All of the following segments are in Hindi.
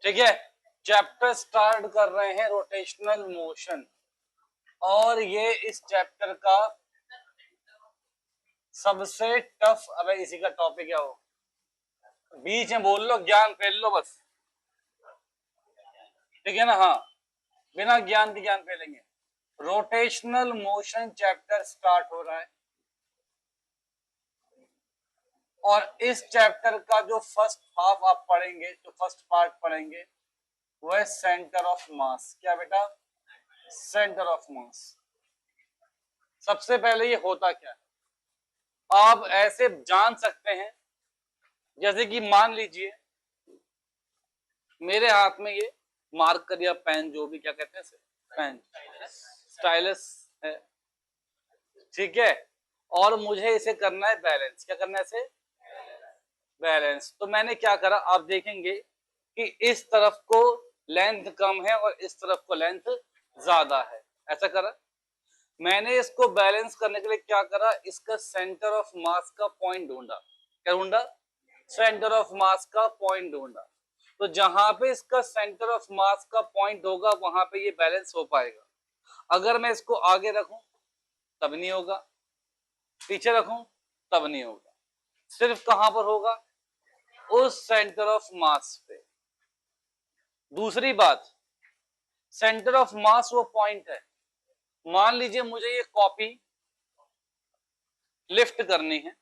ठीक है, चैप्टर स्टार्ट कर रहे हैं रोटेशनल मोशन, और ये इस चैप्टर का सबसे टफ, अब इसी का टॉपिक है वो, बीच में बोल लो, ज्ञान फैल लो बस, ठीक है ना। हाँ, बिना ज्ञान के ज्ञान फैलेंगे। रोटेशनल मोशन चैप्टर स्टार्ट हो रहा है, और इस चैप्टर का जो फर्स्ट हाफ आप पढ़ेंगे, जो फर्स्ट पार्ट पढ़ेंगे, वह सेंटर ऑफ मास। क्या बेटा? सेंटर ऑफ मास। सबसे पहले ये होता क्या है, आप ऐसे जान सकते हैं, जैसे कि मान लीजिए मेरे हाथ में ये मार्कर या पेन, जो भी क्या कहते हैं इसे, पेन, स्टाइलस है, ठीक है, और मुझे इसे करना है बैलेंस। क्या करना है इसे? बैलेंस। तो मैंने क्या करा, आप देखेंगे कि इस तरफ को लेंथ कम है और इस तरफ को लेंथ ज्यादा है, ऐसा करा। मैंने इसको बैलेंस करने के लिए क्या करा, इसका सेंटर ऑफ मास का पॉइंट ढूंढा। क्या ढूंढा? सेंटर ऑफ मास का पॉइंट ढूंढा। तो जहां पे इसका सेंटर ऑफ मास का पॉइंट होगा, वहां पे ये बैलेंस हो पाएगा। अगर मैं इसको आगे रखूं तब नहीं होगा, पीछे रखूं तब नहीं होगा, सिर्फ कहां पर होगा? उस सेंटर ऑफ मास पे। दूसरी बात, सेंटर ऑफ मास वो पॉइंट है, मान लीजिए मुझे ये कॉपी लिफ्ट करनी है,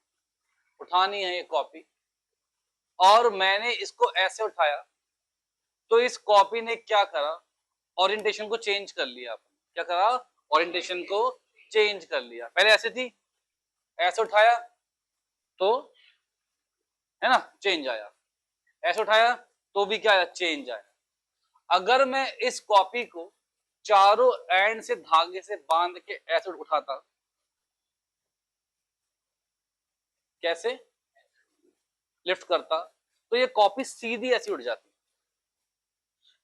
उठानी है ये कॉपी, और मैंने इसको ऐसे उठाया, तो इस कॉपी ने क्या करा, ओरिएंटेशन को चेंज कर लिया। आपने क्या करा? ओरिएंटेशन को चेंज कर लिया। पहले ऐसे थी, ऐसे उठाया तो, है ना, चेंज आया, ऐसे उठाया तो भी क्या आया? चेंज आया। अगर मैं इस कॉपी को चारों एंड से धागे से बांध के ऐसे उठाता, कैसे लिफ्ट करता, तो ये कॉपी सीधी ऐसी उठ जाती।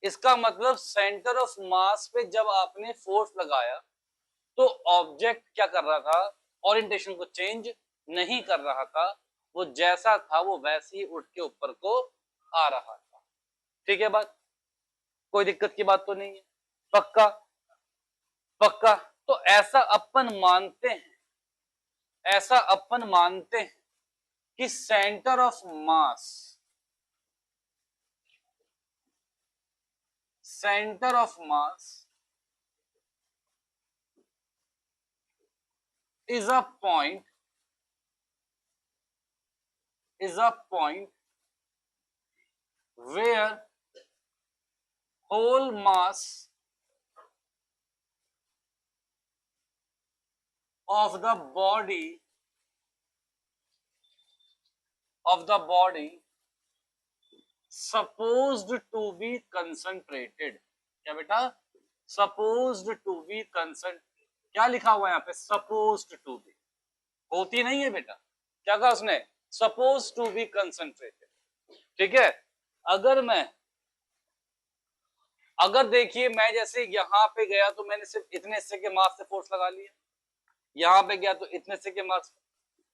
इसका मतलब सेंटर ऑफ मास पे जब आपने फोर्स लगाया, तो ऑब्जेक्ट क्या कर रहा था? ओरिएंटेशन को चेंज नहीं कर रहा था, वो जैसा था वो वैसे ही उठ के ऊपर को आ रहा था। ठीक है बात? कोई दिक्कत की बात तो नहीं है? पक्का? पक्का। तो ऐसा अपन मानते हैं, ऐसा अपन मानते हैं कि centre of mass, centre of mass is a point, is a point where whole mass of the body, of the body supposed to be concentrated. क्या बेटा? supposed to be concentrated। क्या लिखा हुआ है यहाँ पे? supposed to be, होती नहीं है बेटा। क्या कहा उसने? supposed to be concentrated। ठीक है, अगर देखिए मैं जैसे यहाँ पे गया तो मैंने सिर्फ इतने हिस्से के मास से फोर्स लगा लिया, यहाँ पे गया तो इतने हिस्से के मास।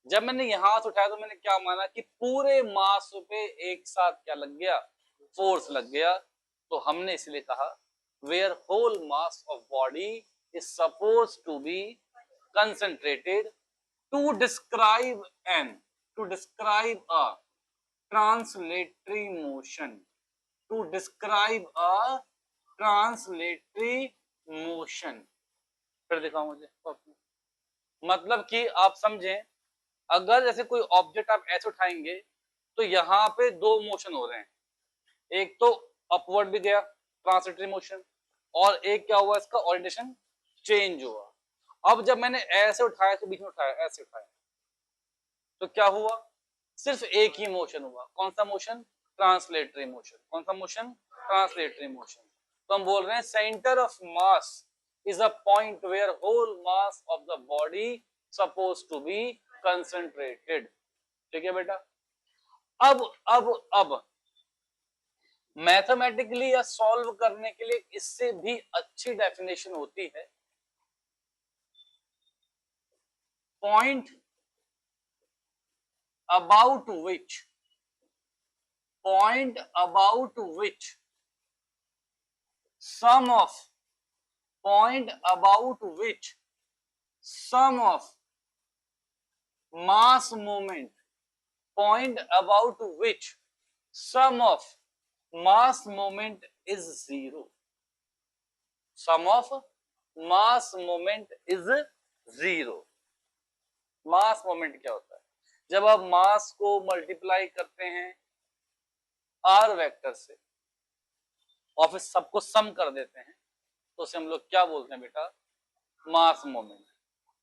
जब मैंने यहाँ से उठाया तो मैंने क्या माना कि पूरे मास पे एक साथ क्या लग गया? फोर्स लग गया। तो हमने इसलिए कहा where whole mass of body is suppose to be concentrated to describe a translatory motion, to describe a translatory motion. फिर दिखाओ मुझे। मतलब कि आप समझें, अगर जैसे कोई ऑब्जेक्ट आप ऐसे उठाएंगे तो यहाँ पे दो मोशन हो रहे हैं, एक तो अपवर्ड भी गया ट्रांसलेटरी मोशन, और एक क्या हुआ? इसका ओरिएंटेशन चेंज हुआ। अब जब मैंने ऐसे उठाया तो बीच में उठाया, ऐसे उठाया, तो क्या हुआ? सिर्फ एक ही मोशन हुआ। कौन सा मोशन? Translatory motion. कौन सा मोशन? Translatory motion. तो हम बोल रहे हैं centre of mass is a point where whole mass of the body supposed to be concentrated। ठीक है बेटा? अब मैथमेटिकली या सॉल्व करने के लिए इससे भी अच्छी डेफिनेशन होती है, point about which sum of point about which sum of mass moment, point about which sum of mass moment is zero. Sum of mass moment is zero. Mass moment क्या होता है? जब आप मास को मल्टीप्लाई करते हैं आर वेक्टर से और फिर सबको सम कर देते हैं तो उसे हम लोग क्या बोलते हैं बेटा? मास मोमेंट।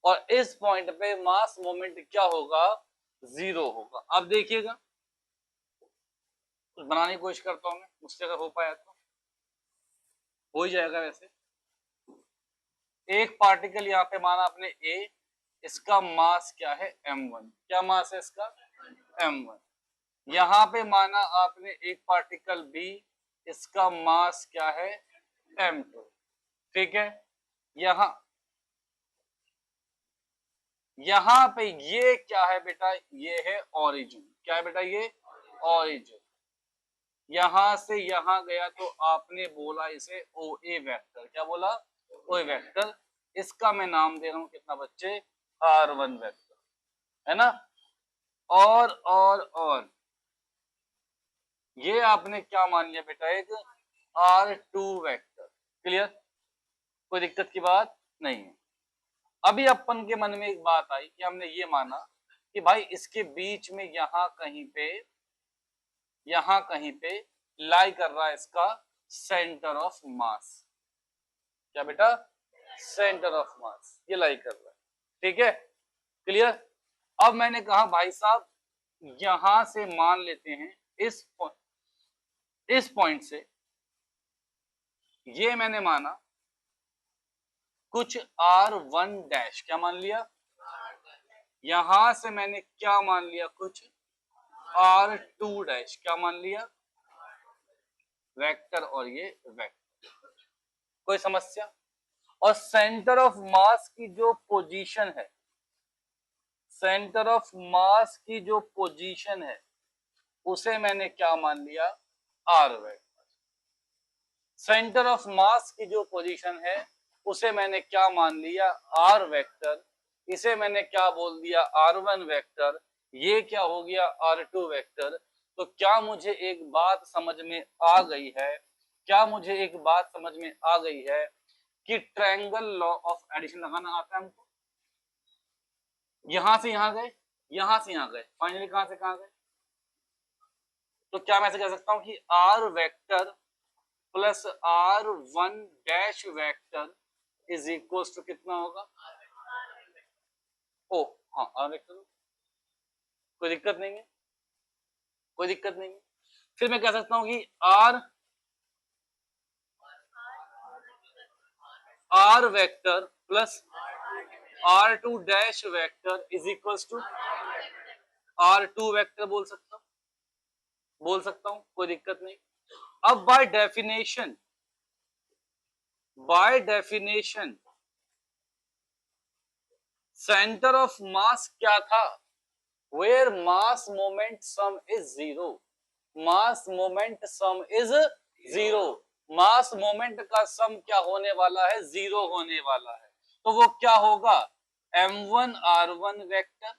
और इस पॉइंट पे मास मोमेंट क्या होगा? जीरो होगा। अब देखिएगा, कुछ बनाने की कोशिश करता हूं मैं, मुझसे अगर हो पाया तो हो ही जाएगा। वैसे एक पार्टिकल यहाँ पे माना आपने ए, इसका मास क्या है? m1। क्या मास है इसका? m1। यहाँ पे माना आपने एक पार्टिकल बी, इसका मास क्या है? m2। ठीक है। यहाँ पे ये क्या है बेटा? ये है ओरिजिन। क्या है बेटा? ये ओरिजिन। यहां से यहां गया तो आपने बोला इसे ओ ए वेक्टर। क्या बोला? ओ ए वेक्टर। इसका मैं नाम दे रहा हूं कितना बच्चे? R1 वेक्टर, है ना। और ये आपने क्या मान लिया बेटा? एक R2 वेक्टर। क्लियर? कोई दिक्कत की बात नहीं है। अभी अपन के मन में एक बात आई कि हमने ये माना कि भाई इसके बीच में यहां कहीं पे लाई कर रहा है इसका सेंटर ऑफ मास। क्या बेटा? सेंटर ऑफ मास ये लाई कर रहा है। ठीक है, क्लियर। अब मैंने कहा भाई साहब यहां से मान लेते हैं इस पॉइंट से ये मैंने माना कुछ R1 डैश। क्या मान लिया? यहां से मैंने क्या मान लिया? कुछ R2 डैश। क्या मान लिया? वेक्टर और ये वेक्टर। कोई समस्या? और सेंटर ऑफ मास की जो पोजीशन है, सेंटर ऑफ मास की जो पोजीशन है उसे मैंने क्या मान लिया? R vector. सेंटर ऑफ मास की जो पोजीशन है उसे मैंने क्या मान लिया? R vector. इसे मैंने क्या बोल दिया? R1 vector. ये क्या हो गया? R2 vector. तो क्या मुझे एक बात समझ में आ गई है? क्या मुझे एक बात समझ में आ गई है कि ट्रायंगल लॉ ऑफ एडिशन लगाना आता है हमको? यहां से यहां गए, यहां से यहां गए, फाइनली कहां से कहां गए? तो क्या मैं ऐसे कह सकता हूं कि R vector plus R1 dash vector is equal to कितना होगा? ओ हाँ, R वेक्टर। कोई दिक्कत नहीं है, कोई दिक्कत नहीं है। फिर मैं कह सकता हूं कि R vector plus R2 dash vector is equal to R2 vector बोल सकता हूं, कोई दिक्कत नहीं। अब by definition centre of mass क्या था? Where mass moment sum is zero. Mass moment sum is zero. Mass moment का सम क्या होने वाला है? जीरो होने वाला है। तो वो क्या होगा? m1 r1 vector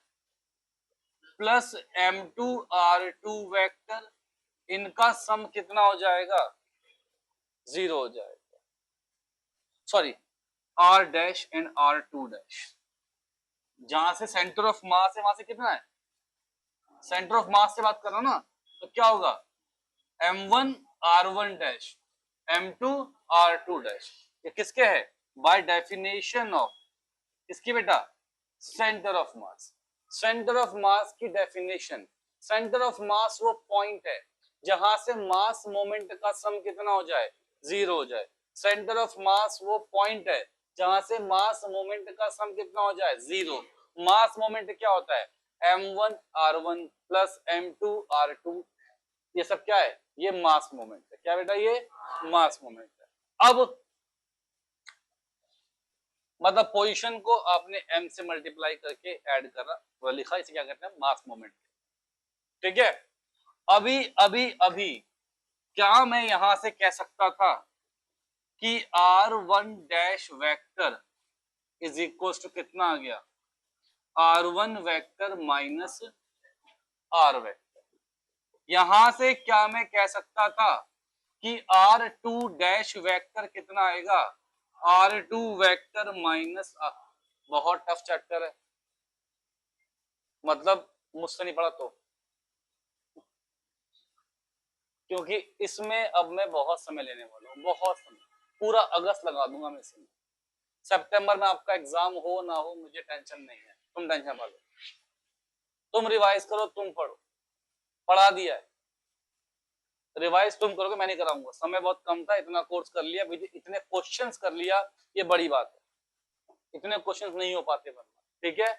plus m2 r2 vector, इनका सम कितना हो जाएगा? जीरो हो जाएगा। Sorry, r dash and r2 dash. जहां से सेंटर ऑफ मास है वहां से कितना है? सेंटर ऑफ मास से बात कर रहा हूं ना, तो क्या होगा? m1 r1 dash, m2 r2 dash. ये किसके है? बाय डेफिनेशन ऑफ किसकी बेटा? Centre of mass. Centre of मास की डेफिनेशन, सेंटर ऑफ मास वो पॉइंट है जहां से मास मोमेंट का सम कितना हो जाए? जीरो हो जाए। सेंटर ऑफ मास वो पॉइंट है जहां से मास मोमेंट का सम कितना हो जाए? जीरो। मास मोमेंट क्या होता है? m1 r1 plus m2 r2। ये सब क्या है? ये मास मोमेंट है। क्या बेटा? ये मास मोमेंट है। अब मतलब पोजीशन को आपने m से मल्टीप्लाई करके ऐड करा, वो लिखा, इसे क्या कहते हैं? मास मोमेंट। ठीक है। अभी क्या मैं यहां से कह सकता था कि r1 dash vector is equal to कितना आ गया, r1 vector minus r vector. यहां से क्या मैं कह सकता था कि r2 डैश वेक्टर कितना आएगा, r2 वेक्टर माइनस r। बहुत टफ चैप्टर है, मतलब मुझसे नहीं पढ़ा तो, क्योंकि इसमें अब मैं बहुत समय लेने वाला हूँ, बहुत समय, पूरा अगस्त लगा दूंगा मैं इसमें। सितंबर में आपका एग्जाम हो ना हो मुझे टेंशन नहीं है, तुम टेंशन मत लो, तुम रिवाइज करो, तुम पढ़ो, पढ़ा दिया है, रिवाइज तुम करोगे, मैं नहीं कराऊंगा, समय बहुत कम था, इतना कोर्स कर लिया, इतने क्वेश्चंस कर लिया, ये बड़ी बात है, इतने क्वेश्चंस नहीं हो पाते बनना, ठीक है।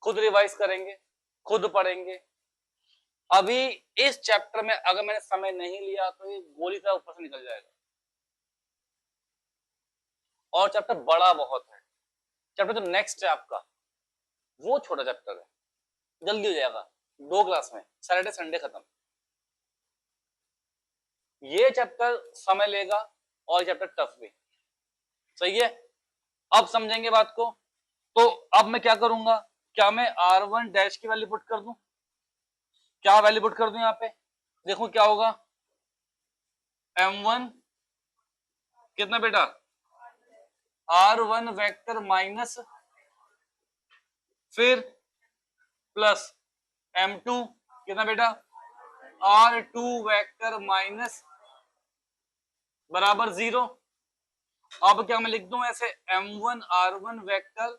खुद रिवाइज करेंगे, खुद पढ़ेंगे। अभी इस चैप्टर में अगर मैंने समय नहीं लिया तो ये गोली तरह ऊपर से निकल जाएगा, और चैप्टर बड़ा बहुत है। चैप्टर जो नेक्स्ट है आपका वो छोटा चैप्टर है, जल्दी हो जाएगा, 2 क्लास में, सैटरडे संडे खत्म। ये चैप्टर समय लेगा और चैप्टर टफ भी, सही है। अब समझेंगे बात को। तो अब मैं क्या करूंगा, क्या मैं r1 डैश की वैल्यू पुट कर दूं, क्या वैल्यू पुट कर दूं यहाँ पे, देखो क्या होगा, m1 कितना बेटा, r1 वेक्टर माइनस फिर प्लस m2 कितना बेटा, r2 वेक्टर माइनस बराबर 0। अब क्या मैं लिख दूं ऐसे, m1 r1 vector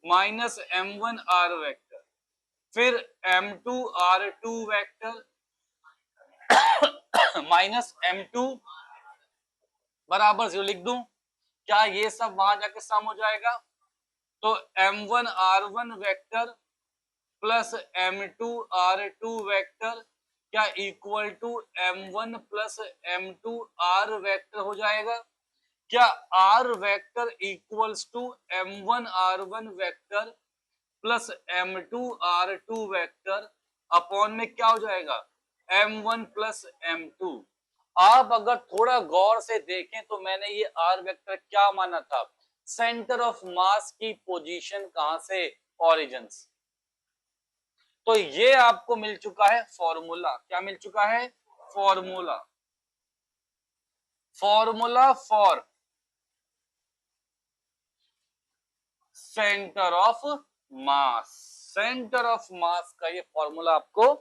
minus m1 r vector फिर m2 r2 vector minus m2 बराबर 0 लिख दूं। क्या ये सब वहां जाके सम हो जाएगा, तो m1 r1 vector plus m2 r2 vector क्या equal to m1 plus m2 r vector हो जाएगा। क्या r vector equals to m1 r1 vector plus m2 r2 vector upon में क्या हो जाएगा, m1 प्लस m2। आप अगर थोड़ा गौर से देखें तो मैंने ये r वेक्टर क्या माना था, सेंटर ऑफ मास की पोजीशन कहां से, ओरिजिन। तो ये आपको मिल चुका है फॉर्मूला, क्या मिल चुका है, formula, formula for centre of mass, centre of मास का ये फॉर्मूला आपको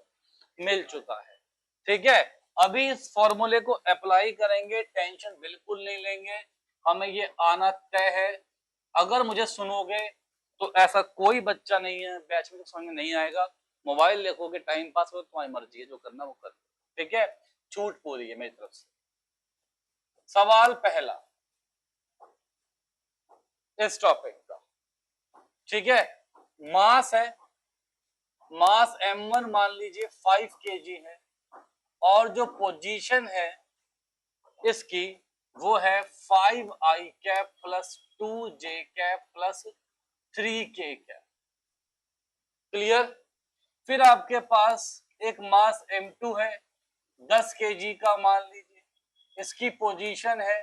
मिल चुका है, ठीक है। अभी इस फॉर्मूले को अप्लाई करेंगे, टेंशन बिल्कुल नहीं लेंगे, हमें ये आना तय है। अगर मुझे सुनोगे तो ऐसा कोई बच्चा नहीं है बैच में तो समझ में नहीं आएगा, मोबाइल देखोगे, टाइम पास हो, तुम्हारी मर्जी है, जो करना वो कर, ठीक है, छूट पूरी है मेरी तरफ से। सवाल पहला इस टॉपिक का, ठीक है, मास है, मास m1 मान लीजिए 5 kg है, और जो पोजीशन है इसकी वो है 5i cap plus 2j cap plus 3k cap, clear. फिर आपके पास एक मास m2 है 10 kg का मान लीजिए, इसकी पोजीशन है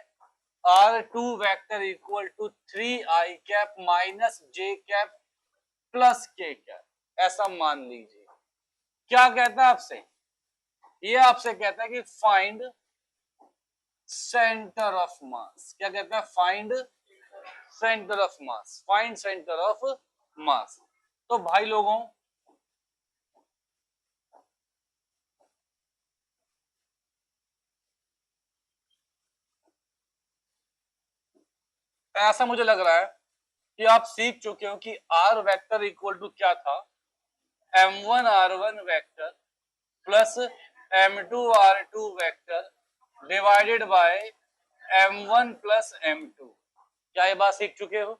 r2 vector equal to 3i cap minus j cap plus k cap, ऐसा मान लीजिए। क्या कहता है आपसे, ये आपसे कहता है कि फाइंड सेंटर ऑफ मास, क्या कहता है, find centre of mass, find centre of मास। तो भाई लोगों ऐसा मुझे लग रहा है कि आप सीख चुके हो कि r वेक्टर इक्वल टू क्या था, m1 r1 vector plus m2 r2 vector divided by m1 plus m2। क्या ये बात सीख चुके हो,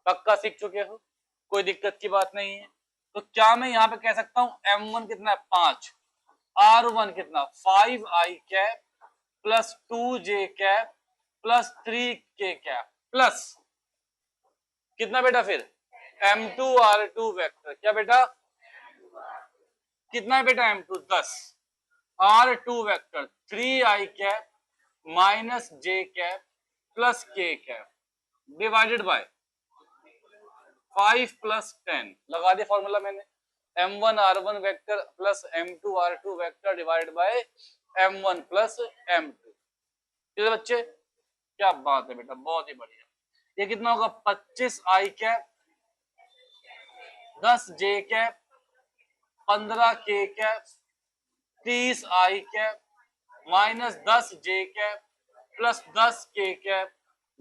पक्का सीख चुके हो, कोई दिक्कत की बात नहीं है। तो क्या मैं यहाँ पे कह सकता हूं m1 कितना है 5, r1 कितना 5i cap plus 2j cap plus 3k cap plus कितना बेटा, फिर m2 r2 वेक्टर, क्या बेटा कितना है बेटा, m2 10, r2 vector 3i cap minus j cap plus के कैप डिवाइडेड बाय 5 प्लस 10 लगा दिया फॉर्मूला मैंने, m1 r1 vector plus m2 r2 vector divided by m1 plus m2। ठीक है बच्चे, क्या बात है बेटा, बहुत ही बढ़िया। ये कितना होगा, 25 आई कैप, 10 जे कैप, 15 के कैप, 30 आई कैप माइनस 10 जे कैप प्लस 10 के कैप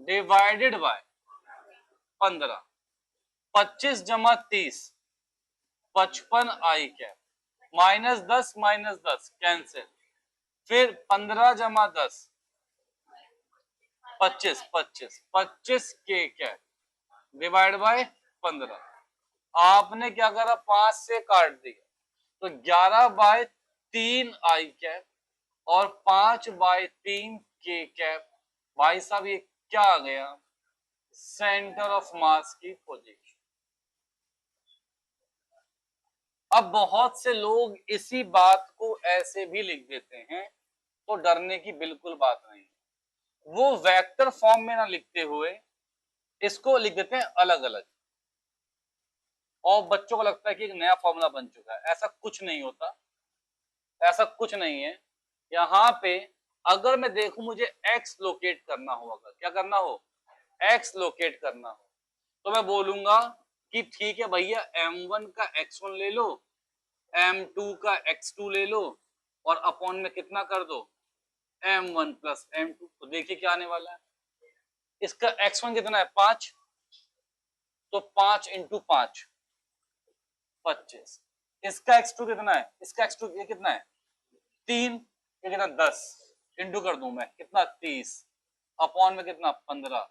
डिवाइडेड बाय 15। 25 जमा 30 55 आई कैप माइनस 10 कैंसिल, फिर 15 जमा 10 25 25 25 के कैप डिवाइड बाय 15। आपने क्या करा, 5 से काट दिया तो 11 बाय 3 आई कैप और 5 बाय 3 के कैप। भाई साहब ये क्या आ गया, सेंटर ऑफ मास की पोजीशन। अब बहुत से लोग इसी बात को ऐसे भी लिख देते हैं, तो डरने की बिल्कुल बात नहीं। वो वेक्टर फॉर्म में ना लिखते हुए इसको लिख देते हैं अलग अलग, और बच्चों को लगता है कि एक नया फॉर्मूला बन चुका है। ऐसा कुछ नहीं होता, ऐसा कुछ नहीं है। यहाँ पे अगर मैं देखूं मुझे x लोकेट करना हो, अगर क्या करना हो, x लोकेट करना हो, तो मैं बोलूंगा कि ठीक है भैया m1 का x1 ले लो, m2 का x2 ले लो और अपॉन में कितना कर दो, m1 प्लस m2। तो देखिए क्या आने वाला है, इसका x1 कितना है 5, तो 5 इंटू 5 25। इसका x2 कितना है, इसका x2 ये कितना है 3, ये कितना 10 इंटू कर दूं मैं कितना 30 अपॉन में कितना 15,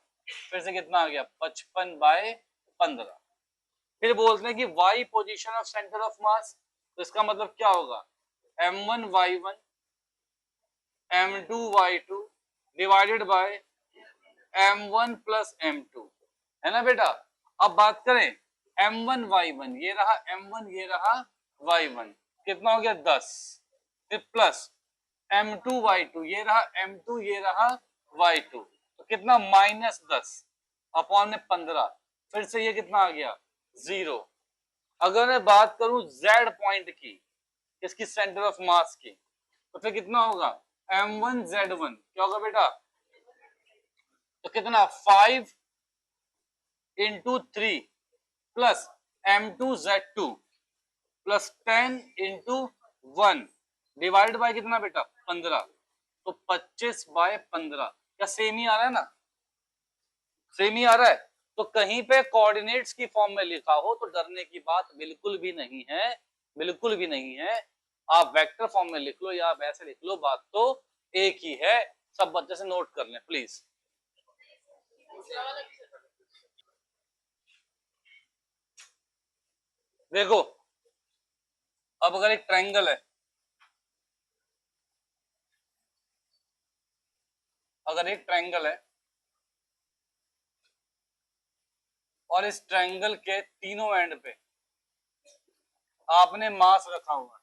फिर से कितना आ गया 55 बाय 15। फिर बोलते हैं कि y position of centre of मास, तो इसका मतलब क्या होगा, m1 y1 m2 y2 divided by m1 plus m2, है ना बेटा। अब बात करें m1 y1, ये रहा m1 ये रहा y1, कितना हो गया 10, फिर प्लस m2 y2, ये रहा m2 ये रहा y2, तो कितना माइनस 10 अपॉन में 15, फिर से ये कितना आ गया 0। अगर मैं बात करूं z पॉइंट की, इसकी सेंटर ऑफ मास की, तो फिर कितना होगा m1 z1, क्या होगा बेटा, तो कितना 5 into 3 plus m2 z2 plus 10 into 1 divide by कितना बेटा 15, तो 25 बाय 15। क्या सेम ही आ रहा है ना, सेम ही आ रहा है। तो कहीं पे कोऑर्डिनेट्स की फॉर्म में लिखा हो तो डरने की बात बिल्कुल भी नहीं है, बिल्कुल भी नहीं है। आप वेक्टर फॉर्म में लिख लो या आप ऐसे लिख लो, बात तो एक ही है। सब बच्चे से नोट कर लें प्लीज। देखो अब अगर एक ट्रायंगल है, अगर एक ट्रायंगल है और इस ट्रायंगल के तीनों एंड पे आपने मास रखा हुआ है,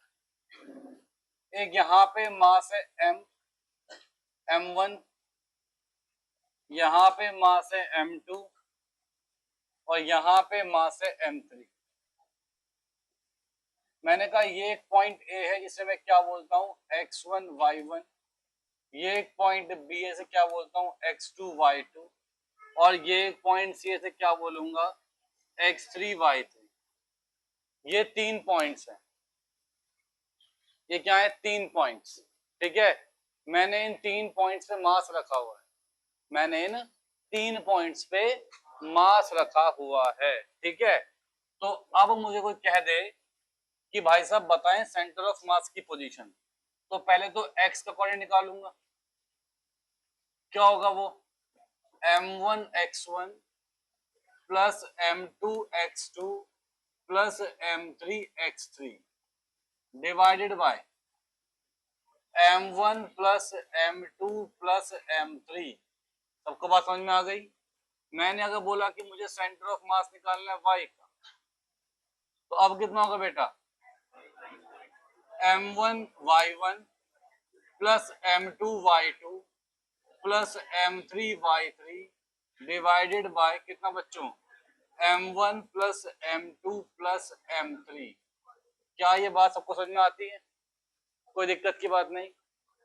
एक यहाँ पे मास है m1, यहाँ पे मास है m2 और यहाँ पे मास है m3। मैंने कहा ये एक पॉइंट ए है जिसे मैं क्या बोलता हूँ x1 y1, ये एक पॉइंट बी है से क्या बोलता हूँ x2 y2 और ये एक पॉइंट सी है से क्या बोलूंगा x3 y3। ये 3 पॉइंट्स हैं, ये क्या है 3 पॉइंट्स, ठीक है। मैंने इन 3 पॉइंट्स पे मास रखा हुआ है, मैंने इन 3 पॉइंट्स पे मास रखा हुआ है, ठीक है। तो अब मुझे कोई कह दे कि भाई साहब बताएं सेंटर ऑफ मास की पोजीशन, तो पहले तो x का कोऑर्डिनेट निकालूंगा, क्या होगा वो m1 x1 plus m2 x2 plus m3 x3 divided by m1 plus m2 plus m3। सबको बात समझ में आ गई। मैंने अगर बोला कि मुझे सेंटर ऑफ मास निकालना है y का, तो अब कितना होगा बेटा m1 y1 plus m2 y2 plus m3y3 divided by कितना बच्चों, m1 plus m2 plus m3। क्या ये बात सबको समझ में आती है? कोई दिक्कत की बात नहीं।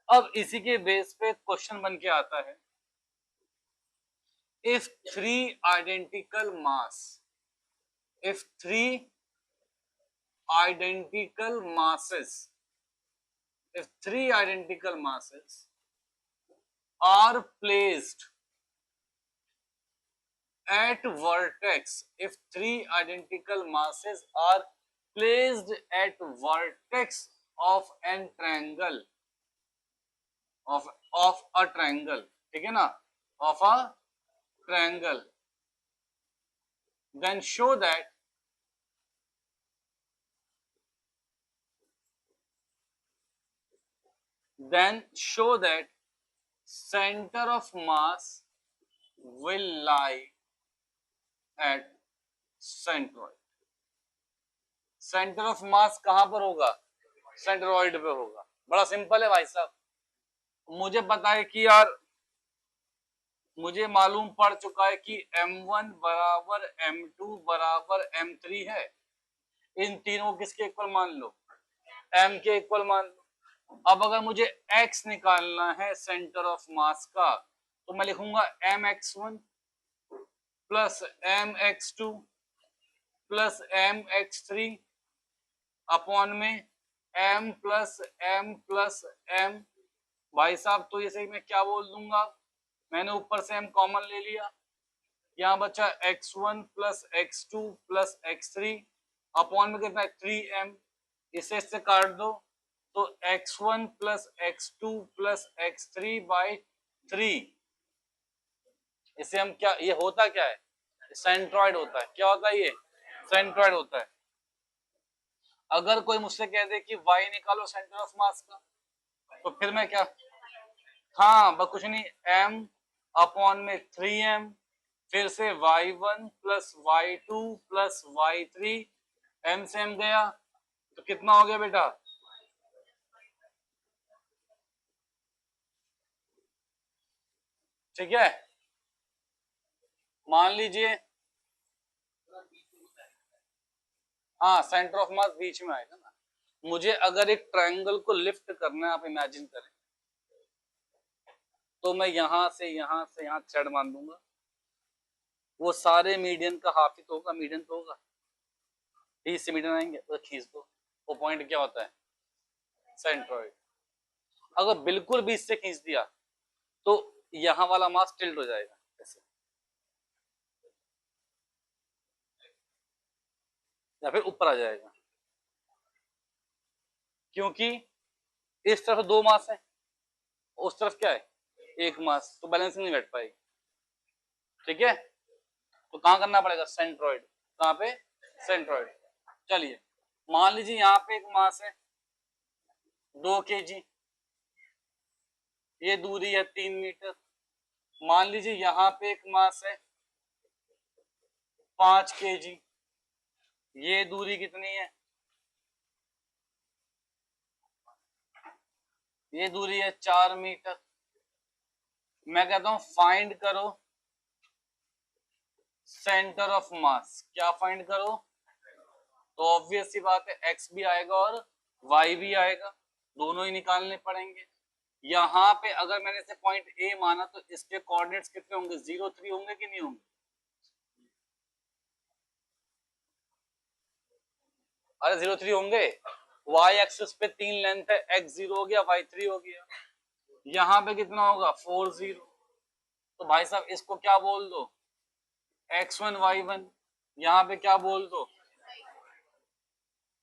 अब इसी के बेस पे क्वेश्चन बन के आता है, if three identical mass are placed at vertex, if three identical masses are placed at vertex of an triangle, of a triangle, ठीक है ना, of a triangle, then show that center of mass will lie at centroid। Centre of मास कहां पर होगा? सेंट्रॉइड पे होगा। बड़ा सिंपल है भाई साहब। मुझे पता है कि यार, मुझे मालूम पड़ चुका है कि m1 बराबर m2 बराबर m3 है। इन तीनों किसके इक्वल मान लो? m के इक्वल मान लो। अब अगर मुझे x निकालना है सेंटर ऑफ मास का, तो मैं लिखूंगा mx1 plus mx2 plus mx3 upon में m प्लस m। भाई साहब तो ये सही मैं क्या बोल दूंगा, मैंने ऊपर से m कॉमन ले लिया, यहाँ बचा x1 plus x2 plus x3 upon में कितना है 3m, इसे इससे काट दो तो x1 plus x2 plus x3 by 3। इसे हम क्या, ये होता क्या है? सेंट्रॉइड होता है। क्या होता है ये? सेंट्रॉइड होता है। अगर कोई मुझसे कह दे कि y निकालो सेंटर ऑफ मास का, तो फिर मैं क्या, हाँ बस कुछ नहीं, m अपॉन में 3m, फिर से y1 plus y2 plus y3, m से m गया तो कितना हो गया बेटा? ठीक है, मान लीजिए, हाँ सेंटर ऑफ मास बीच में आएगा ना। मुझे अगर एक ट्रायंगल को लिफ्ट करना है, आप इमेजिन करें, तो मैं यहां से यहां थ्रेड मान दूंगा, वो सारे मीडियन का हाफ ही तो होगा, मीडियन तो होगा, 30 से मीडियन आएंगे तो खींच दो, वो पॉइंट क्या होता है? सेंट्रॉइड। अगर बिल्कुल बीच से खींच दिया तो यहां वाला मास टिल्ट हो जाएगा ऐसे, या फिर ऊपर आ जाएगा, क्योंकि इस तरफ दो मास है, उस तरफ क्या है? एक मास, तो बैलेंसिंग नहीं बैठ पाएगी। ठीक है, तो कहां करना पड़ेगा? सेंट्रॉइड। कहां पे? सेंट्रॉइड। चलिए मान लीजिए यहाँ पे एक मास है 2 kg, ये दूरी है 3 मीटर। मान लीजिए यहाँ पे एक मास है 5 kg, ये दूरी कितनी है? ये दूरी है 4 मीटर। मैं कहता हूं फाइंड करो सेंटर ऑफ मास। क्या फाइंड करो? तो ऑब्वियस सी बात है x भी आएगा और y भी आएगा, दोनों ही निकालने पड़ेंगे। यहाँ पे अगर मैंने इसे पॉइंट A माना तो इसके कोऑर्डिनेट्स कितने होंगे? 0 3 होंगे कि नहीं होंगे? अरे 0 3 होंगे। y एक्सिस पे 3 लेंथ है, x 0 हो गया, y 3 हो गया। यहाँ पे कितना होगा? 4 0। तो भाई साहब इसको क्या बोल दो? x1 y1। यहाँ पे क्या बोल दो?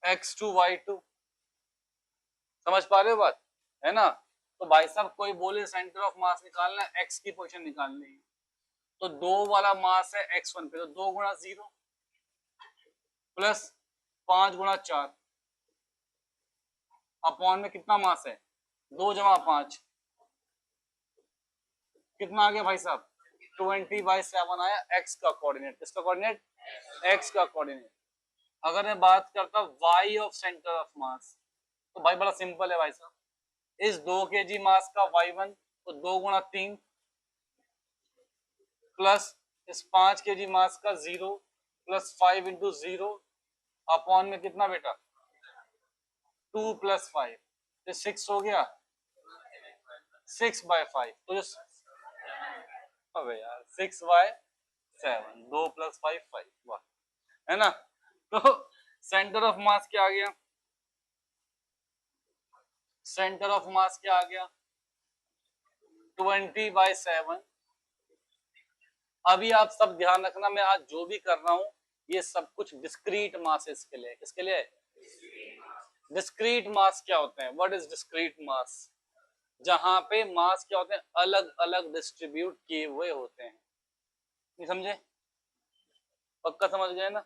x2 y2। समझ पा रहे हो बात, है ना? तो भाई साहब कोई बोले सेंटर ऑफ मास निकालना है, x की पोजीशन निकालनी है, तो 2 वाला मास है x1 पे, तो 2 गुणा 0 प्लस 5 गुणा 4 अपॉन में कितना मास है? 2 जमा 5, कितना आ गया भाई साहब? 20/7 आया x का कोऑर्डिनेट। किसका कोऑर्डिनेट? x का कोऑर्डिनेट। अगर मैं बात करता y ऑफ सेंटर ऑफ मास, तो भाई बड़ा सिंपल है भाई साहब, इस 2 kg मास का y1, तो 2 गुणा 3 प्लस इस 5 kg मास का 0 प्लस 5 इंटू 0 अपॉन में कितना बेटा 2 प्लस 5, तो 6 हो गया 6/5, तो जो अबे यार 6/7, 2 प्लस 5 5, वाह, है ना। तो सेंटर ऑफ मास क्या आ गया, सेंटर ऑफ मास क्या आ गया 20/7। अभी आप सब ध्यान रखना, मैं आज जो भी कर रहा हूं ये सब कुछ डिस्क्रीट मासेस के लिए, किसके लिए, डिस्क्रीट मास क्या होते हैं, व्हाट इज डिस्क्रीट मास, जहां पे मास क्या होते हैं अलग अलग डिस्ट्रीब्यूट किए हुए होते हैं, नहीं समझे, पक्का समझ गए ना,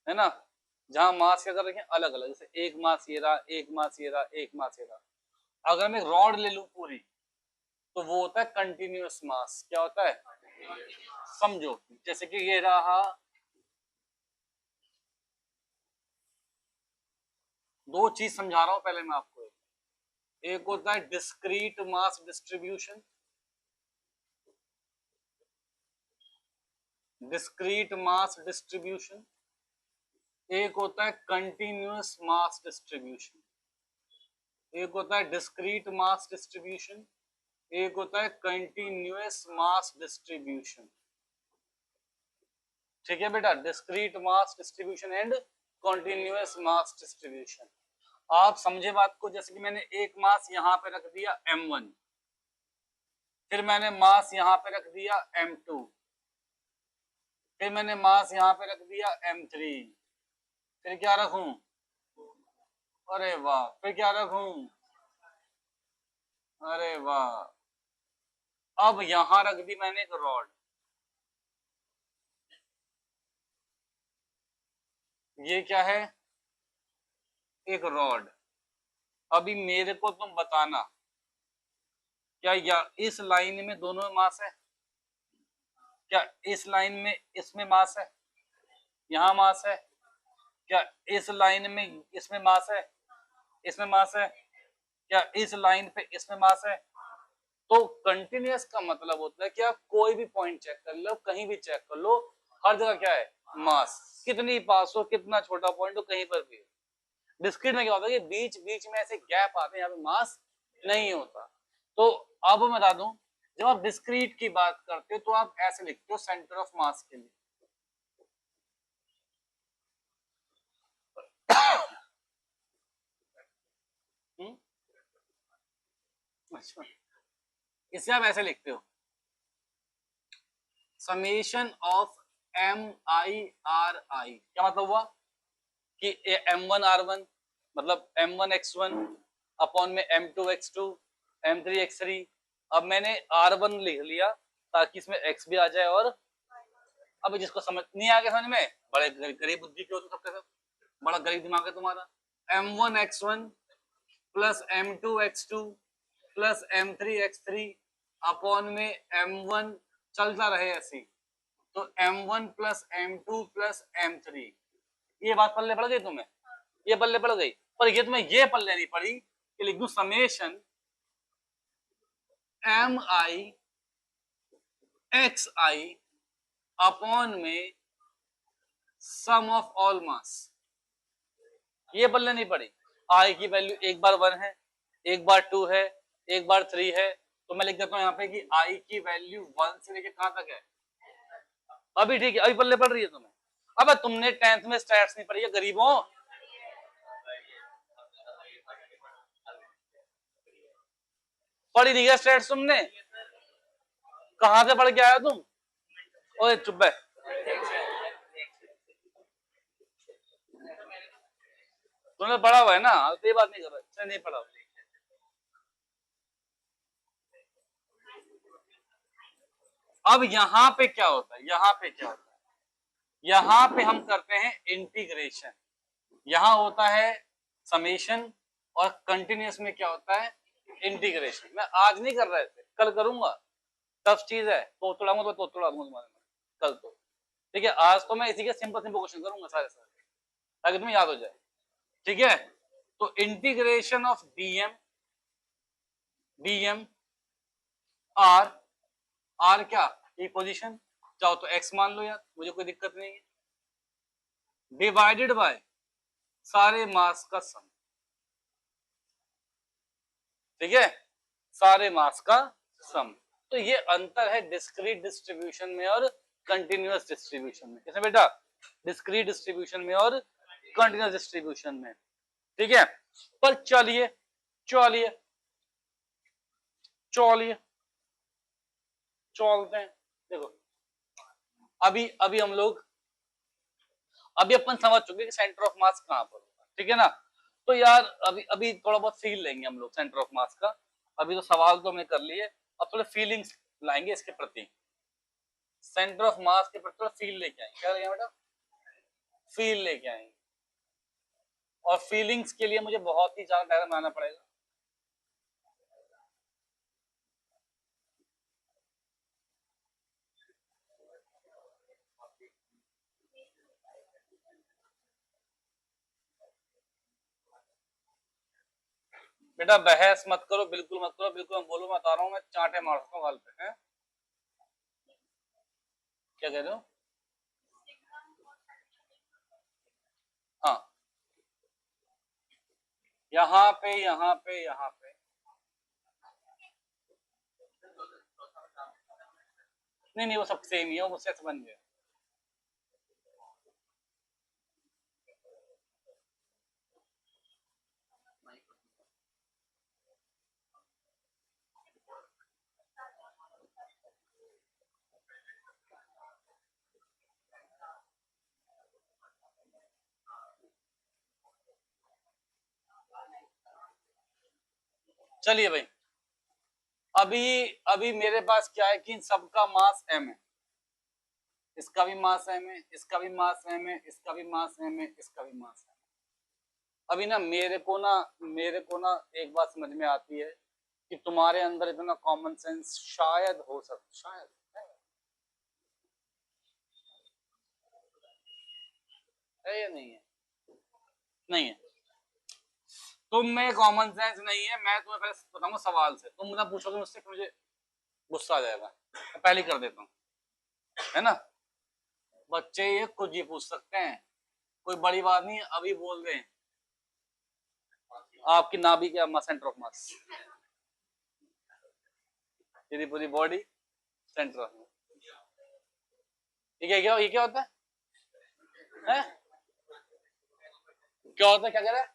है ना, जहां मास क्या कर रखे हैं अलग अलग, जैसे एक मास ये रहा, एक मास ये रहा, एक मास ये रहा। अगर मैं रॉड ले लूं पूरी तो वो होता है कंटिन्यूअस मास, क्या होता है, समझो जैसे कि ये रहा, दो चीज समझा रहा हूं पहले मैं आपको, एक होता है discrete mass distribution, discrete mass distribution, एक होता है कंटिन्यूअस मास डिस्ट्रीब्यूशन, एक होता है डिस्क्रीट मास डिस्ट्रीब्यूशन, एक होता है कंटिन्यूअस मास डिस्ट्रीब्यूशन, ठीक है बेटा, discrete mass distribution and continuous mass distribution. आप समझे बात को, जैसे कि मैंने एक मास यहां पे रख दिया m1, फिर मैंने मास यहां पे रख दिया m2, फिर मैंने मास यहां पे रख दिया m3, फिर क्या रखूं, अरे वाह, फिर क्या रखूं, अरे वाह, अब यहां रख दी मैंने एक रॉड, ये क्या है, एक रॉड। अभी मेरे को तुम बताना क्या या इस लाइन में दोनों में मास है, क्या इस लाइन में इसमें मास है, यहां मास है, क्या इस लाइन में इसमें मास है, इसमें मास है, क्या इस लाइन पे इसमें मास है। तो कंटिन्यूअस का मतलब होता है कि आप कोई भी पॉइंट चेक कर लो, कहीं भी चेक कर लो, हर जगह क्या है मास, कितनी पास हो, कितना छोटा पॉइंट हो, कहीं पर भी। डिस्क्रीट में क्या होता है कि बीच बीच में ऐसे गैप आते हैं, यहाँ पे मास नहीं होता। तो अब मैं बता दूं, जब आप डिस्क्रीट की बात करते हो तो आप ऐसे लिखते हो सेंटर ऑफ मास के लिए, अच्छा, इसे आप ऐसे लिखते हो समेशन ऑफ MIRI, क्या मतलब हुआ कि M1R1 मतलब M1X1 अपॉन में M2X2 M3X3। अब मैंने R1 लिख लिया ताकि इसमें X भी आ जाए, और अब जिसको समझ नहीं आ गया समझ में, बड़े गरीब बुद्धि के हो तुम सबके सब, बड़ा गरीब दिमाग है तुम्हारा। M1X1 plus M2X2 plus M3X3 upon में M1 चलता रहे ऐसी, तो M1 plus M2 plus M3। ये बात पल्ले पड़ गई तुम्हें, ये पल्ले पड़ गई, पर ये तुम्हें ये पल्ले नहीं पड़ी कि लिख दूं समेशन MI XI अपॉन में सम ऑफ ऑल मास, ये पल्ले नहीं पड़ी। आई की वैल्यू एक बार 1 है, एक बार 2 है, एक बार 3 है, तो मैं लिख देता हूं यहाँ पे कि आई की वैल्यू 1 से लेके कहां तक है, अभी ठीक है, अभी पल्ले पड़ रही है तुम्हें। अब तुमने 10th में स्टैट्स नहीं पढ़ी है गरीबों, पढ़ी नहीं है स्टैट्स तुमने, कहां से पढ़ के आया तुम, ओए चुप है, तुमने पढ़ा हुआ है ना, तो ये बात नहीं कर रहा, अच्छा नहीं पढ़ा। अब यहाँ पे क्या होता है, यहाँ पे क्या होता है, यहाँ पे हम करते हैं इंटीग्रेशन, यहाँ होता है समेशन, और कंटिन्यूअस में क्या होता है इंटीग्रेशन। मैं आज नहीं कर रहे थे, कल करूंगा, टफ चीज है, तो तोड़ाऊंगा तो तोड़ाऊंगा तुम्हारे में कल तो, ठीक है। आज तो मैं इसी के सिंपल सिंपल क्वेश्चन करूंगा सारे सारे, ताकि तुम्हें याद हो जाए, ठीक है। तो integration of dm r, r क्या ई पोजीशन, चाहो तो x मान लो यार, मुझे कोई दिक्कत नहीं है, डिवाइडेड बाय सारे मास का सम, ठीक है, सारे मास का सम। तो ये अंतर है डिस्क्रीट डिस्ट्रीब्यूशन में और कंटिन्यूअस डिस्ट्रीब्यूशन में। किसमें बेटा? डिस्क्रीट डिस्ट्रीब्यूशन में और कंटिन्यूअस डिस्ट्रीब्यूशन में, ठीक है। पर चलिए चलिए चलिए चलते हैं। देखो अभी अभी हम लोग अभी अपन समझ चुके कि सेंटर ऑफ मास कहां पर होगा, ठीक है ना। तो यार अभी अभी थोड़ा बहुत फील लेंगे हम लोग सेंटर ऑफ मास का। अभी तो सवाल तो हमने कर लिए, अब थोड़ा फीलिंग्स लाएंगे इसके प्रति, सेंटर ऑफ मास के प्रति थोड़ा फील लेके आएंगे। क्या लेंगे बेटा? फील लेके आएंगे। और फीलिंग्स के लिए मुझे बहुत ही ज्यादा डायग्राम बनाना पड़ेगा। बेटा बहस मत करो, बिल्कुल मत करो, बिल्कुल मैं बोलूं, मैं बता रहा हूँ, मैं चांटे मार सकता हूँ गाल पे। हैं क्या कह रहे हो? हाँ, यहाँ पे यहाँ पे यहाँ पे नहीं नहीं, वो सब सेम ही है, वो मुझसे बन गया। चलिए भाई, अभी अभी मेरे पास क्या है कि इन सबका मास m है, इसका भी मास m है, इसका भी मास m है, इसका भी मास m है, इसका भी मास m है। अभी ना मेरे को ना एक बात समझ में आती है कि तुम्हारे अंदर इतना कॉमन सेंस शायद हो सकता, शायद है या नहीं है? नहीं है। तुम में कॉमन सेंस नहीं है, मैं तुम्हें पहले बताऊंगा सवाल से, तुम मुझे पूछोगे मुझसे, मुझे गुस्सा आ जाएगा, मैं पहले कर देता हूँ, है ना। बच्चे ये कुछ ही पूछ सकते हैं, कोई बड़ी बात नहीं, अभी बोल दें आपकी नाभि क्या मास, सेंटर ऑफ मास, यदि पूरी बॉडी सेंटर ऑफ मास। ये क्या होता है? क्या होता है, क्या कह रहा है?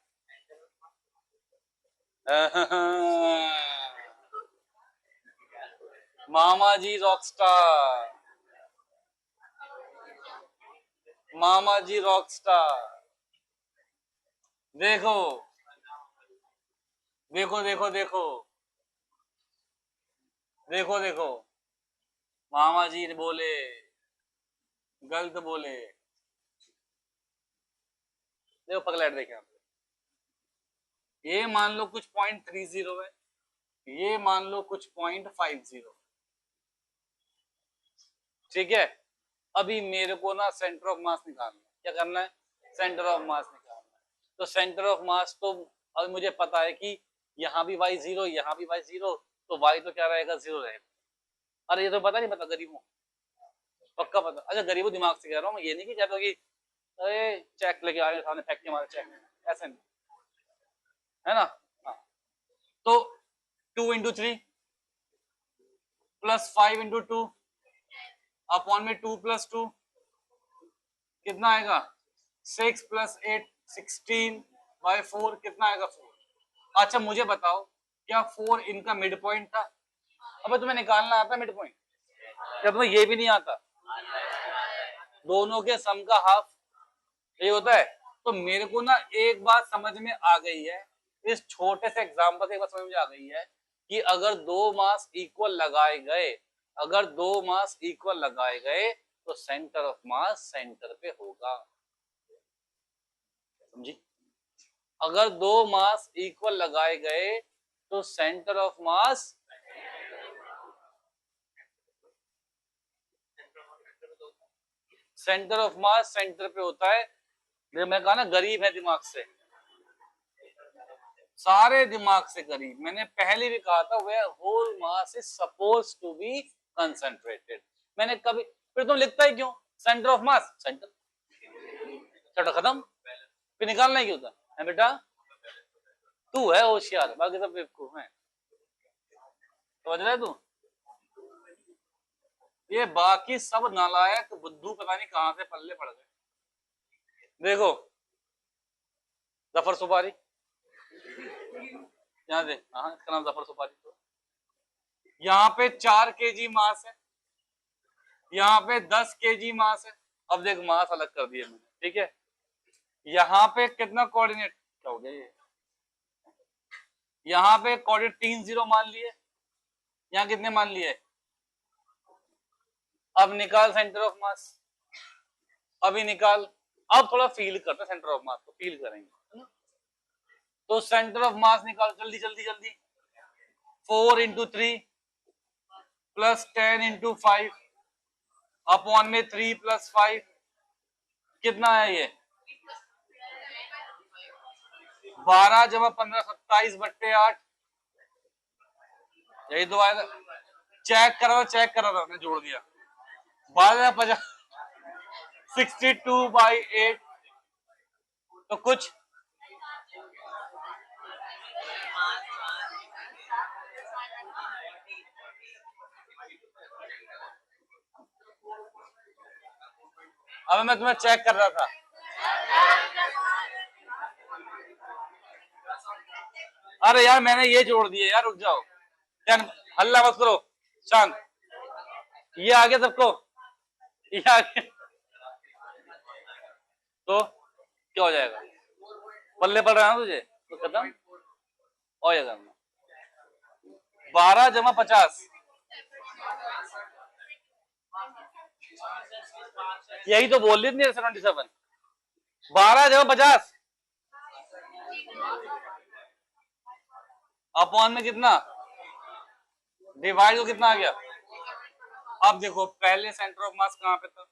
मामा जी रॉकस्टार, मामा जी रॉकस्टार। देखो देखो देखो देखो देखो देखो, मामा जी ने बोले, गलत बोले। देखो पगलेट देखे आप, ये मान लो कुछ 0.30 है, ये मान लो कुछ 0.50, ठीक है। अभी मेरे को ना सेंटर ऑफ मास निकालना है, क्या करना है? सेंटर ऑफ मास निकालना है। तो सेंटर ऑफ मास तो अब मुझे पता है कि यहाँ भी y 0, यहाँ भी y 0, तो y तो क्या रहेगा? 0 रहेगा। अरे ये तो पता नहीं, पता गरीबों, पक्का पता। अच्छा गरीबों दिमाग से कह रहा हूँ मैं, ये नहीं कि कहता कि अरे चेक लेके आ रहे सामने फेंक के मारे चेक, ऐसे नहीं, है ना। हाँ, तो 2 × 3 + 5 × 2 अपॉन में 2 + 2 कितना आएगा? 6 + 8 16/4 कितना आएगा? 4। अच्छा मुझे बताओ, क्या 4 इनका मिड पॉइंट था? अब तुम्हें निकालना आता मिड पॉइंट? क्या तुम्हें ये भी नहीं आता? दोनों के सम का हाफ ये होता है। तो मेरे को ना एक बात समझ में आ गई है, इस छोटे से एग्जांपल से एक बात समझ में आ गई है कि अगर दो मास इक्वल लगाए गए, अगर दो मास इक्वल लगाए गए तो सेंटर ऑफ मास सेंटर पे होगा, समझी। अगर दो मास इक्वल लगाए गए तो centre of mass, centre of mass centre पे होता है। मैं कहा ना गरीब है दिमाग से, सारे दिमाग से करीब। मैंने पहले भी कहा था, where whole mass is suppose to be concentrated, मैंने कभी, फिर तुम लिखता ही क्यों सेंटर ऑफ मास, सेंटर, चलो खत्म, फिर निकालना ही क्यों था है बेटा, तू है होशियार, बाकी सब बेवकूफ हैं, समझ रहे तू, ये बाकी सब नालायक बुद्धू पता नहीं कहां से पल्ले पड़ गए। देखो जफर सुपारी, यहाँ दे, हाँ इसका नाम जफर सुपारी, तो यहाँ पे 4 kg मास है, यहाँ पे 10 kg मास है। अब देख मास अलग कर दिया मैंने, ठीक है, यहाँ पे कितना कोऑर्डिनेट, क्या हो गया ये, यहाँ पे कोऑर्डिनेट 3 0 मान लिए, यहाँ कितने मान लिए, अब निकाल सेंटर ऑफ मास, अभी निकाल, अब थोड़ा फील करते सेंटर ऑफ मास को, फील करेंगे, तो सेंटर ऑफ मास निकाल जल्दी जल्दी जल्दी, 4 × 3 प्लस 10 × 5 अपॉन में 3 + 5, कितना है ये 12 + 15 27/8, यही तो आएगा, चेक करा था मैंने, जोड़ दिया 12 62/8, तो कुछ अब मैं तुम्हें चेक कर रहा था, अरे यार मैंने ये जोड़ दिया यार, रुक जाओ, हल्ला मत करो, शांत, ये आ गया सबको, ये आ गया, तो क्या हो जाएगा, पल्ले पड़ रहा है तुझे तो खत्म हो जाएगा, 12 + 50, यही तो बोल रही थी 77, 12 + 50 अपॉन में कितना, डिवाइड को कितना आ गया, अब देखो पहले सेंटर ऑफ मास कहां पे था,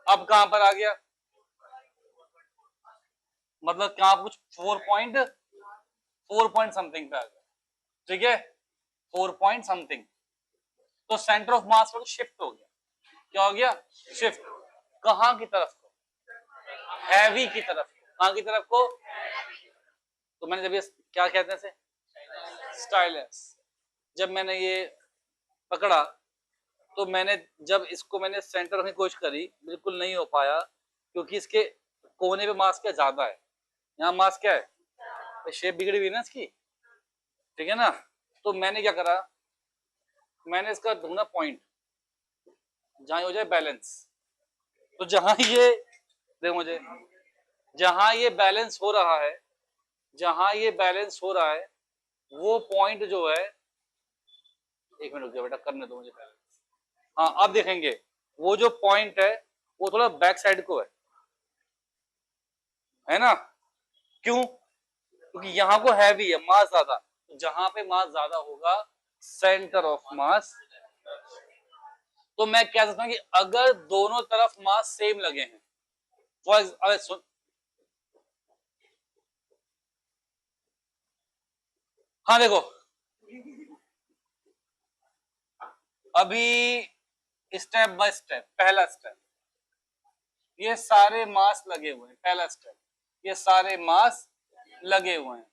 अब कहां पर आ गया, मतलब कहां कुछ 4 पॉइंट समथिंग पे आ गया, ठीक है 4 पॉइंट समथिंग, तो सेंटर ऑफ मास को शिफ्ट हो गया, क्या हो गया, शिफ्ट, कहां की तरफ को, हैवी की तरफ, कहां की तरफ को, तो मैंने जब ये क्या कहते हैं स्टाइलस, जब मैंने ये पकड़ा तो मैंने जब इसको मैंने सेंटर रखने की कोशिश करी, बिल्कुल नहीं हो पाया, क्योंकि इसके कोने पे मास क्या ज्यादा है, यहाँ मास क्या है, तो शेप बिगड़ी हुई ना इसकी, ठीक है ना, तो मैंने क्या करा, मैंने इसका ढूंढा पॉइंट जहां हो जाए बैलेंस, तो जहां ये देखो मुझे, जहां ये बैलेंस हो रहा है, जहां ये बैलेंस हो रहा है, वो पॉइंट जो है, एक मिनट रुक जाओ बेटा, करने दो मुझे बैलेंस, हाँ अब देखेंगे, वो जो पॉइंट है वो थोड़ा बैक साइड को है ना, क्यों, क्योंकि यहाँ को हैवी है, मास ज्यादा, तो जहां पे मास ज्यादा होगा सेंटर ऑफ मास, तो मैं कह सकता हूं कि अगर दोनों तरफ मास सेम लगे हैं, अरे सुन, हाँ देखो अभी स्टेप बाय स्टेप, पहला स्टेप, ये सारे मास लगे हुए हैं, पहला स्टेप, ये सारे मास लगे हुए हैं,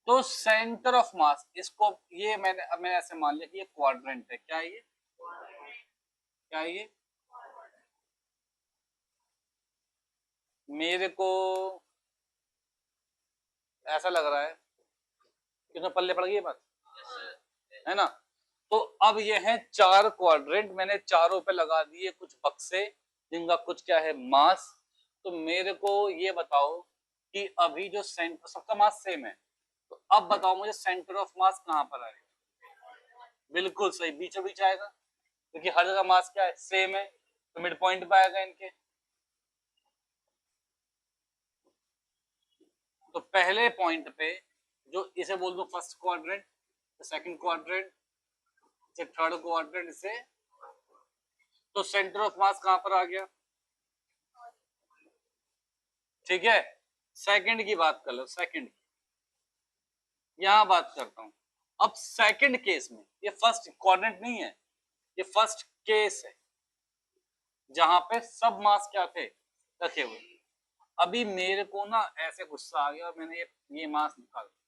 तो सेंटर ऑफ मास, इसको ये मैंने ऐसे मान लिया कि ये क्वाड्रेंट है, क्या है ये, क्या है ये, मेरे को ऐसा लग रहा है कि उसमें पल्ले पड़ गई ये बात, है ना, तो अब ये हैं 4 क्वाड्रेंट, मैंने चारों पे लगा दिए कुछ बक्से जिनका कुछ क्या है मास, तो मेरे को ये बताओ कि अभी जो सेंटर, सबका मास सेम है, तो अब बताओ मुझे सेंटर ऑफ मास कहां पर आएगा, बिल्कुल सही बीचों बीच आएगा, क्योंकि हर जगह मास क्या है सेम है, तो मिड पॉइंट पे आएगा इनके, तो पहले पॉइंट पे जो इसे बोल दो first quadrant, second quadrant, third quadrant से, तो सेंटर ऑफ मास कहां पर आ गया, ठीक है, सेकंड की बात कर लो, सेकंड यहां बात करता हूं, अब सेकंड केस में ये फर्स्ट क्वाड्रेंट नहीं है, ये फर्स्ट केस है जहां पे सब मास क्या थे, रखे हुए। अभी मेरे को ना ऐसे गुस्सा आ गया और मैंने ये मास निकाल दिया।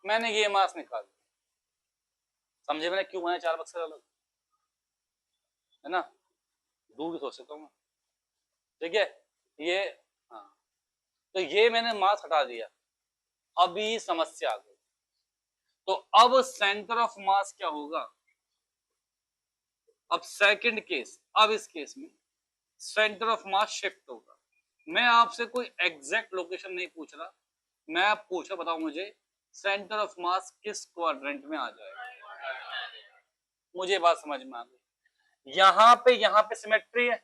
मैंने ये मास निकाल दिया, समझे मैंने क्यों बनाया 4 बक्से अलग, है ना, दूर सोच सकता हूँ, ठीक है ये। हाँ, तो ये मैंने मास हटा दिया। अभी समस्या आ गई, तो अब सेंटर ऑफ मास क्या होगा। अब सेकंड केस, अब इस केस में सेंटर ऑफ मास शिफ्ट होगा। मैं आपसे कोई एग्जैक्ट लोकेशन नहीं पूछ रहा, मैं आप पूछा, बताओ मुझे सेंटर ऑफ मास किस क्वाड्रेंट में आ जाएगा। मुझे बात समझ में आ गई। यहाँ पे सिमेट्री है,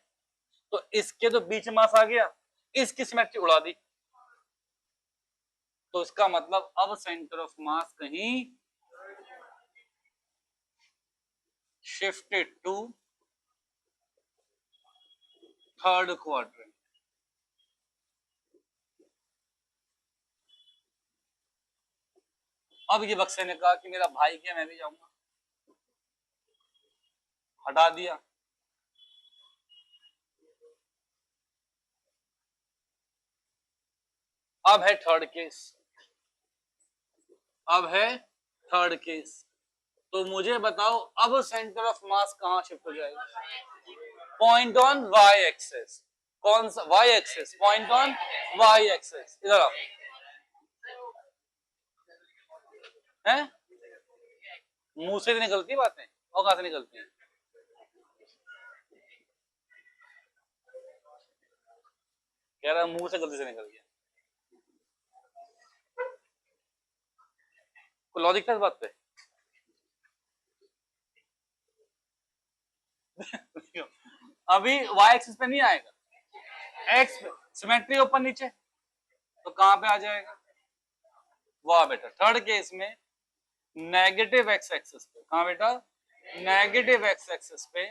तो इसके तो बीच मास आ गया, इसकी सिमेट्री उड़ा दी, तो इसका मतलब अब सेंटर ऑफ मास कहीं शिफ्टेड टू थर्ड क्वाड्रेंट। अब ये बक्से ने कहा कि मेरा भाई क्या, मैं भी जाऊंगा, हटा दिया। अब है थर्ड केस, अब है थर्ड केस, तो मुझे बताओ अब सेंटर ऑफ मास कहां शिफ्ट हो जाएगा। पॉइंट ऑन वाई एक्सेस, कौन सा y axis, point on y axis, इधर आओ, हैं मुंह से निकलती बातें और कहां से निकलती हैं। कह रहा मुंह से गलती से निकल गया, कोई लॉजिक था इस बात पे। अभी वाई एक्सिस पे नहीं आएगा, एक्स पे सिमेट्री ऊपर नीचे, तो कहां पे आ जाएगा, वाह बेटा थर्ड केस में नेगेटिव एक्स एक्सिस पे, कहां बेटा, नेगेटिव एक्स एक्सिस पे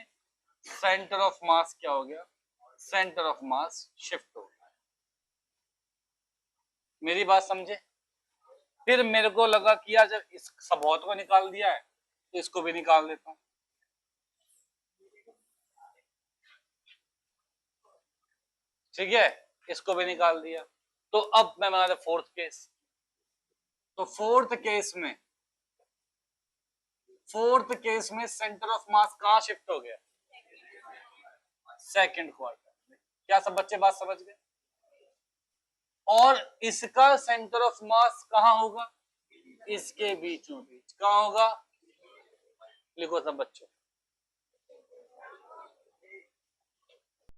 सेंटर ऑफ मास क्या हो गया, सेंटर ऑफ मास शिफ्ट हो गया। मेरी बात समझे। फिर मेरे को लगा कि यार जब इस सबौत को निकाल दिया है तो इसको भी निकाल देता हूं, ठीक है, इसको भी निकाल दिया। तो अब मैं बना था फोर्थ केस, तो फोर्थ केस में सेंटर ऑफ मास कहां शिफ्ट हो गया, सेकंड क्वार्टर। क्या सब बच्चे बात समझ गए। और इसका सेंटर ऑफ मास कहां होगा, इसके बीचों बीच कहां होगा, लिखो सब बच्चों,